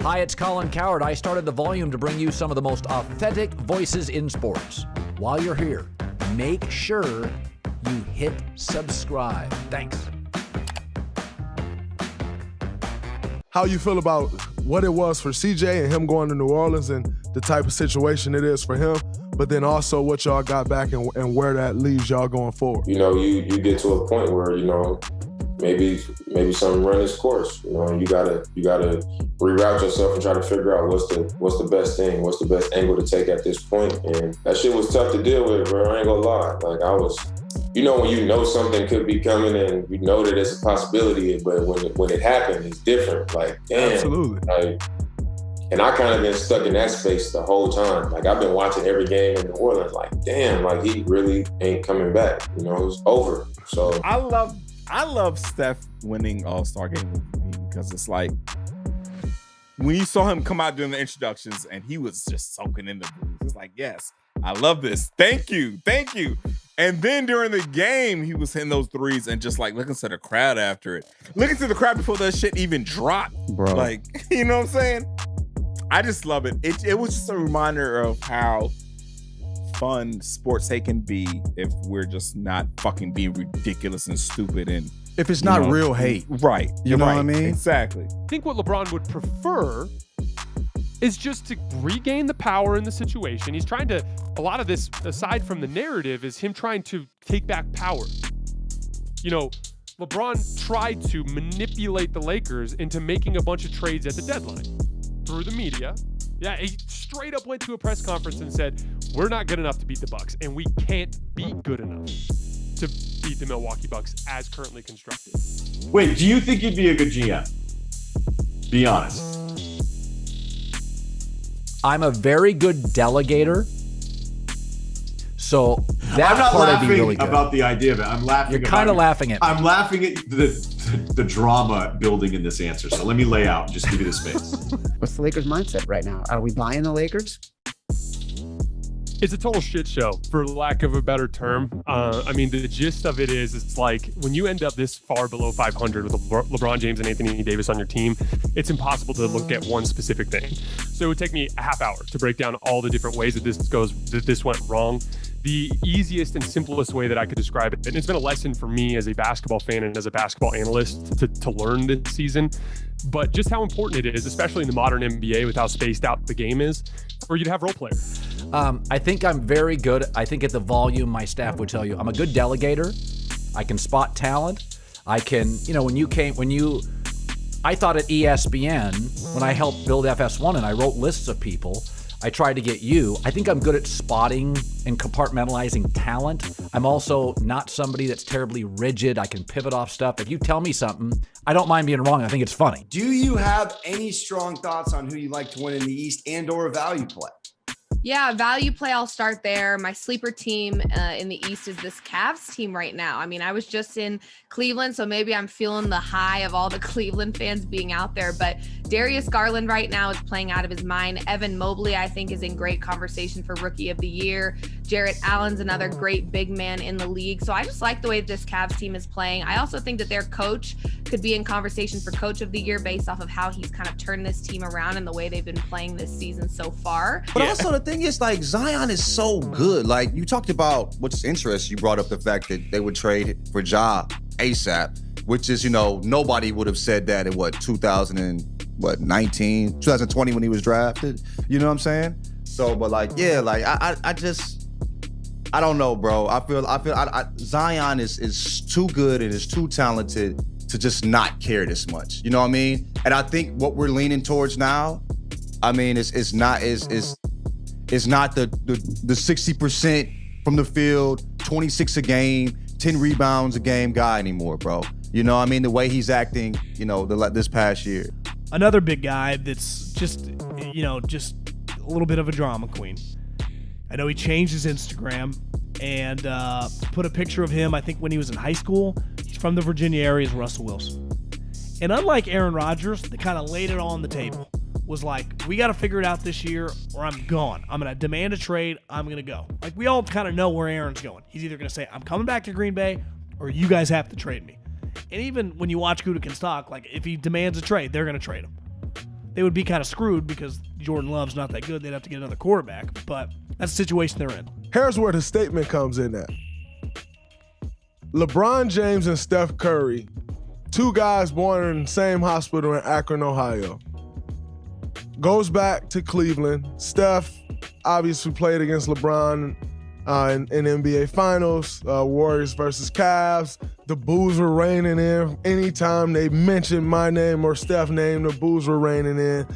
Hi, it's Colin Cowherd. I started The Volume to bring you some of the most authentic voices in sports. While you're here, make sure you hit subscribe. Thanks. How you feel about what it was for CJ and him going to New Orleans and the type of situation it is for him, but then also what y'all got back and where that leaves y'all going forward? You know, you get to a point where, you know, maybe something run its course. You know, you gotta reroute yourself and try to figure out what's the best thing, what's the best angle to take at this point. And that shit was tough to deal with, bro. I ain't gonna lie. Like you know, when you know something could be coming and you know that it's a possibility, but when it happened, it's different. Like, damn. Absolutely. Like, and I kind of been stuck in that space the whole time. Like, I've been watching every game in New Orleans. Like, damn, like he really ain't coming back. You know, it's over. So I love Steph winning All-Star Game with me because it's like when you saw him come out during the introductions and he was just soaking in the booth. It's like, yes, I love this. Thank you. And then during the game, he was hitting those threes and just like looking to the crowd after it. Looking to the crowd before that shit even dropped. Bro. Like, you know what I'm saying? I just love it. It was just a reminder of how fun sports they can be if we're just not fucking being ridiculous and stupid and if it's not real hate. Right. You know what I mean? Exactly. I think what LeBron would prefer is just to regain the power in the situation. He's trying to, a lot of this, aside from the narrative, is him trying to take back power. You know, LeBron tried to manipulate the Lakers into making a bunch of trades at the deadline through the media. Yeah, he straight up went to a press conference and said, we're not good enough to beat the Bucks, and we can't be good enough to beat the Milwaukee Bucks as currently constructed. Wait, do you think you'd be a good GM? Be honest. I'm a very good delegator. So that I'm not part laughing I'd be really good about the idea of it. I'm laughing. You're kind of laughing at me. I'm laughing at the drama building in this answer. So let me lay out. Just give you the space. What's the Lakers' mindset right now? Are we buying the Lakers? It's a total shit show, for lack of a better term. I mean, the gist of it is, it's like when you end up this far below 500 with LeBron James and Anthony Davis on your team, it's impossible to look at one specific thing. So it would take me a half hour to break down all the different ways that this went wrong. The easiest and simplest way that I could describe it, and it's been a lesson for me as a basketball fan and as a basketball analyst to learn this season, but just how important it is, especially in the modern NBA with how spaced out the game is, for you to have role players. I think I'm very good. I think at the Volume, my staff would tell you, I'm a good delegator. I can spot talent. I can, you know, I thought at ESPN, when I helped build FS1 and I wrote lists of people, I tried to get you. I think I'm good at spotting and compartmentalizing talent. I'm also not somebody that's terribly rigid. I can pivot off stuff. If you tell me something, I don't mind being wrong. I think it's funny. Do you have any strong thoughts on who you'd like to win in the East and or a value play? Yeah, value play, I'll start there. My sleeper team in the East is this Cavs team right now. I mean, I was just in Cleveland, so maybe I'm feeling the high of all the Cleveland fans being out there. But Darius Garland right now is playing out of his mind. Evan Mobley, I think, is in great conversation for Rookie of the Year. Jarrett Allen's another great big man in the league. So I just like the way this Cavs team is playing. I also think that their coach could be in conversation for Coach of the Year based off of how he's kind of turned this team around and the way they've been playing this season so far. But also the thing is, like, Zion is so good. Like, you talked about, what's interesting, you brought up the fact that they would trade for Ja ASAP, which is, you know, nobody would have said that in 2020 when he was drafted. You know what I'm saying? So, but like, yeah, like I don't know, bro. I feel Zion is too good and is too talented to just not care this much. You know what I mean? And I think what we're leaning towards now, I mean, it's not the 60% from the field, 26 a game, 10 rebounds a game guy anymore, bro. You know what I mean? The way he's acting, you know, this past year. Another big guy that's just a little bit of a drama queen. I know he changed his Instagram and put a picture of him, I think, when he was in high school. He's from the Virginia area, is Russell Wilson. And unlike Aaron Rodgers, they kind of laid it all on the table. Was like, we got to figure it out this year or I'm gone. I'm going to demand a trade. I'm going to go. Like, we all kind of know where Aaron's going. He's either going to say, I'm coming back to Green Bay or you guys have to trade me. And even when you watch Gutekunst talk, like, if he demands a trade, they're going to trade him. they would be kind of screwed because Jordan Love's not that good. They'd have to get another quarterback, but that's the situation they're in. Here's where the statement comes in at. LeBron James and Steph Curry, two guys born in the same hospital in Akron, Ohio. Goes back to Cleveland. Steph obviously played against LeBron in NBA Finals, Warriors versus Cavs. The boos were raining in. Anytime they mentioned my name or Steph's name, the boos were raining in.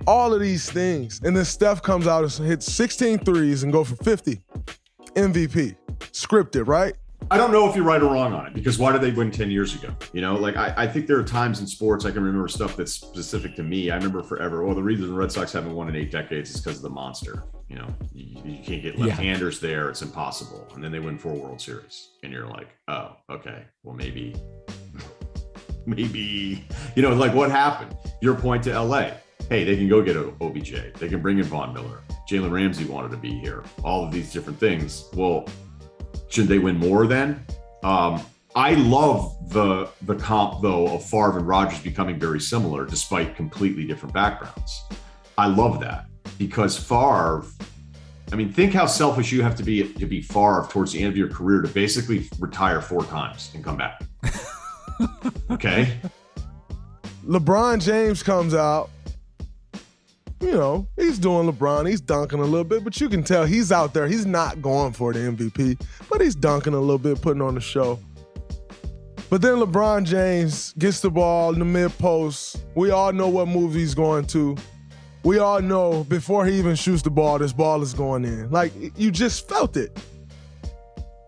All of these things. And then Steph comes out and hits 16 threes and go for 50. MVP. Scripted, right? I don't know if you're right or wrong on it, because why did they win 10 years ago? You know, like I think there are times in sports I can remember stuff that's specific to me. I remember forever, well, the reason the Red Sox haven't won in 8 decades is because of the monster. You know, you can't get left-handers there. It's impossible. And then they win 4 World Series. And you're like, oh, okay, well, maybe, you know, like what happened? Your point to LA. Hey, they can go get OBJ. They can bring in Von Miller. Jalen Ramsey wanted to be here. All of these different things. Well, should they win more then? I love the comp, though, of Favre and Rodgers becoming very similar despite completely different backgrounds. I love that because Favre, I mean, think how selfish you have to be Favre towards the end of your career to basically retire 4 times and come back. Okay? LeBron James comes out. You know, he's doing LeBron. He's dunking a little bit, but you can tell he's out there. He's not going for the MVP, but he's dunking a little bit, putting on the show. But then LeBron James gets the ball in the mid-post. We all know what move he's going to. We all know before he even shoots the ball, this ball is going in. Like, you just felt it.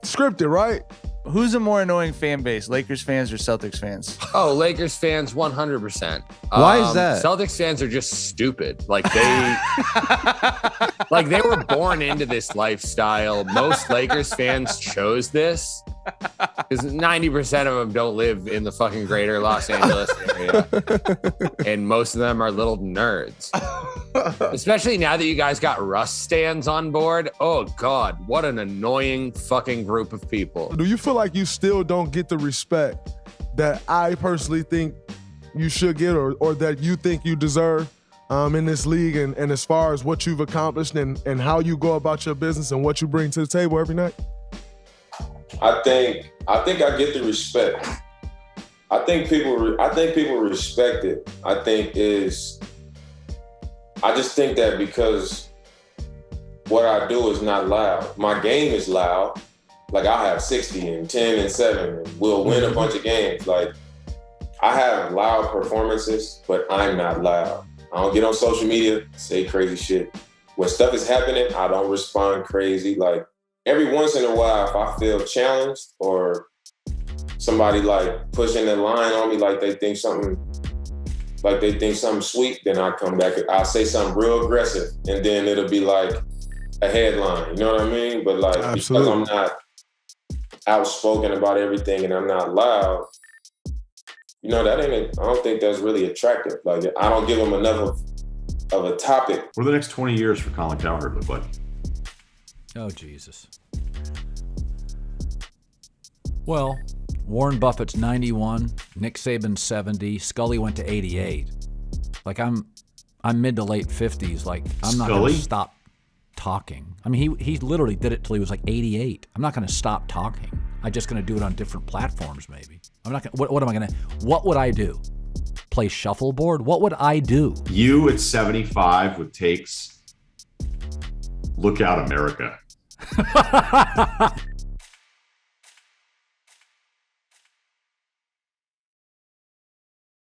Scripted, right? Who's a more annoying fan base, Lakers fans or Celtics fans? Oh, Lakers fans, 100%. Why is that? Celtics fans are just stupid. Like they were born into this lifestyle. Most Lakers fans chose this because 90% of them don't live in the fucking greater Los Angeles area. And most of them are little nerds. Especially now that you guys got Russ stands on board. Oh, God, what an annoying fucking group of people. Do you feel like you still don't get the respect that I personally think you should get or that you think you deserve in this league and as far as what you've accomplished and how you go about your business and what you bring to the table every night? I think I get the respect. I think people respect it. I just think that because what I do is not loud. My game is loud. Like I'll have 60 and 10 and 7 and we'll win a bunch of games. Like I have loud performances, but I'm not loud. I don't get on social media, say crazy shit. When stuff is happening, I don't respond crazy. Like every once in a while, if I feel challenged or somebody like pushing the line on me, like they think something sweet, then I come back. I'll say something real aggressive, and then it'll be like a headline. You know what I mean? But like Absolutely. Because I'm not outspoken about everything and I'm not loud, you know, I don't think that's really attractive. Like I don't give them enough of a topic. What do the next 20 years for Colin Cowherd look like? Oh, Jesus. Well, Warren Buffett's 91, Nick Saban's 70, Scully went to 88. Like I'm mid to late 50s. Like I'm not going to stop talking. I mean, he literally did it till he was like 88. I'm not going to stop talking. I'm just going to do it on different platforms, maybe. I'm not going. What am I going to? What would I do? Play shuffleboard? What would I do? You at 75 with takes. Look out, America.